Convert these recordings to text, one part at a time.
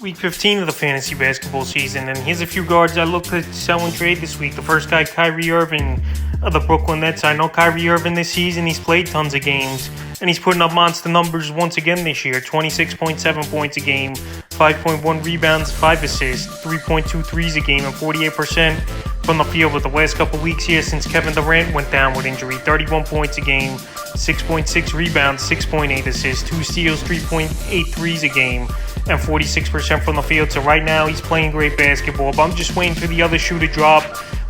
Week 15 of the fantasy basketball season, and here's a few guards I look to sell and trade this week. The first guy, Kyrie Irving of the Brooklyn Nets. I know Kyrie Irving this season, he's played tons of games, and he's putting up monster numbers once again this year. 26.7 points a game, 5.1 rebounds, 5 assists, 3.2 threes a game, and 48% from the field with the last couple weeks here since Kevin Durant went down with injury. 31 points a game, 6.6 rebounds, 6.8 assists, 2 steals, 3.8 threes a game, and 46% from the field. So right now he's playing great basketball, but I'm just waiting for the other shoe to drop.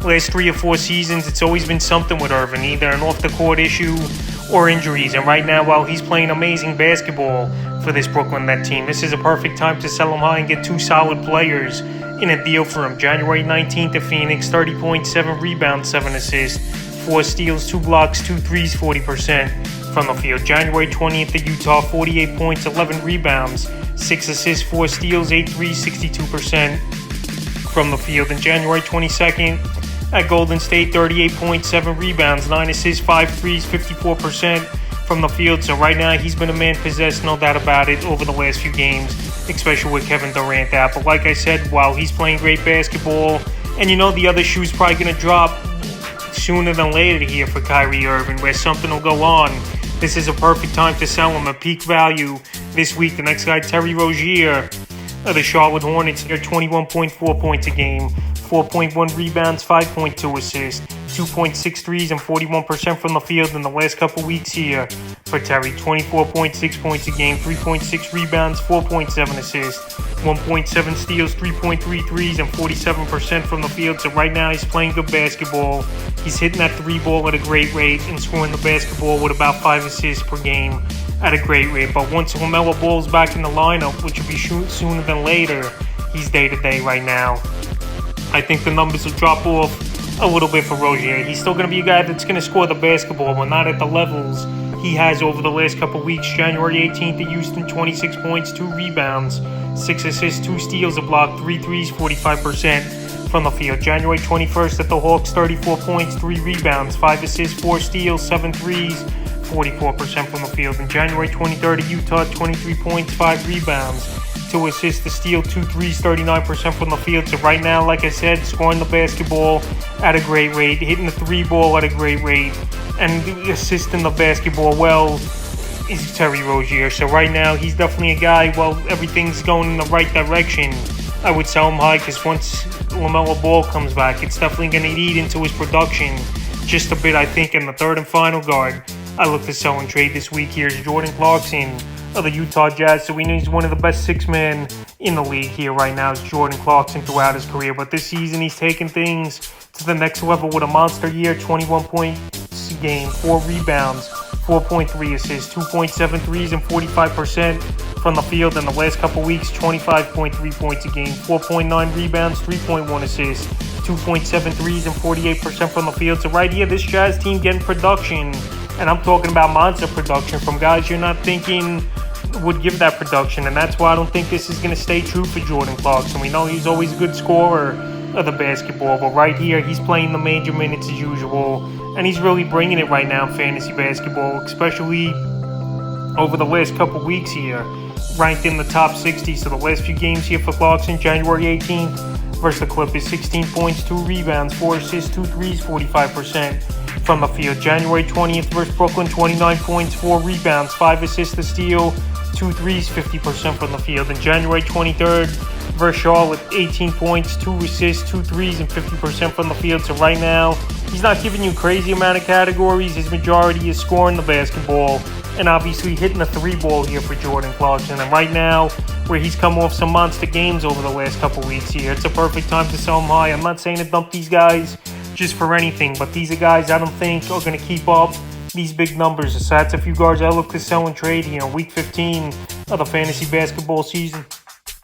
Last 3 or 4 seasons, it's always been something with Irving, either an off-the-court issue or injuries. And right now, while he's playing amazing basketball for this Brooklyn Net team, this is a perfect time to sell him high and get 2 solid players in a deal for him. January 19th to Phoenix, 30 points, 7 rebounds, 7 assists, 4 steals, 2 blocks, 2 threes, 40% from the field. January 20th to Utah, 48 points, 11 rebounds, 6 assists, 4 steals, 8 threes, 62% from the field. And January 22nd at Golden State, 38 points, 7 rebounds, 9 assists, 5 threes, 54% from the field. So right now he's been a man possessed, no doubt about it, over the last few games, especially with Kevin Durant out. But like I said, while he's playing great basketball, and you know the other shoe's probably going to drop sooner than later here for Kyrie Irving, where something will go on. This is a perfect time to sell him at peak value this week. The next guy, Terry Rozier of the Charlotte Hornets, here 21.4 points a game, 4.1 rebounds, 5.2 assists, 2.6 threes, and 41% from the field in the last couple weeks here for Terry. 24.6 points a game, 3.6 rebounds, 4.7 assists, 1.7 steals, 3.3 threes, and 47% from the field. So right now he's playing good basketball. He's hitting that 3 ball at a great rate and scoring the basketball with about 5 assists per game at a great rate. But once LaMelo Ball's back in the lineup, which will be sooner than later, he's day-to-day right now. I think the numbers will drop off a little bit for Rozier. He's still going to be a guy that's going to score the basketball, but not at the levels he has over the last couple weeks. January 18th at Houston, 26 points, 2 rebounds, 6 assists, 2 steals, a block, 3 threes, 45% from the field. January 21st at the Hawks, 34 points, 3 rebounds, 5 assists, 4 steals, 7 threes, 44% from the field. And January 23rd at Utah, 23 points, 5 rebounds, 2 assists, a steal, 2 threes, 39% from the field. So right now, like I said, scoring the basketball at a great rate, hitting the 3 ball at a great rate, and assisting the basketball well is Terry Rozier. So right now, he's definitely a guy, well, everything's going in the right direction. I would sell him high because once LaMelo Ball comes back, it's definitely going to eat into his production just a bit, I think. And the third and final guard I look to sell and trade this week here is Jordan Clarkson of the Utah Jazz. So we know he's one of the best 6-men in the league here right now is Jordan Clarkson throughout his career. But this season he's taken things to the next level with a monster year, 21 points a game, 4 rebounds, 4.3 assists, 2.7 threes, and 45% from the field. In the last couple weeks, 25.3 points a game, 4.9 rebounds, 3.1 assists, 2.7 threes, and 48% from the field. So right here, this Jazz team getting production, and I'm talking about monster production from guys you're not thinking would give that production, and that's why I don't think this is going to stay true for Jordan Clarkson. We know he's always a good scorer of the basketball, but right here he's playing the major minutes as usual, and he's really bringing it right now in fantasy basketball, especially over the last couple weeks here, ranked in the top 60. So the last few games here for Clarkson, January 18th versus the Clippers, 16 points, 2 rebounds, 4 assists, 2 threes, 45% from the field. January 20th versus Brooklyn, 29 points, 4 rebounds, 5 assists, a steal, 2 threes, 50% from the field. And January 23rd versus Charlotte, 18 points, 2 assists, 2 threes, and 50% from the field. So right now, he's not giving you crazy amount of categories. His majority is scoring the basketball and obviously hitting the 3 ball here for Jordan Clarkson. And right now, where he's come off some monster games over the last couple weeks here, it's a perfect time to sell him high. I'm not saying to dump these guys just for anything, but these are guys I don't think are going to keep up these big numbers. So that's a few guards I look to sell and trade here in Week 15 of the fantasy basketball season.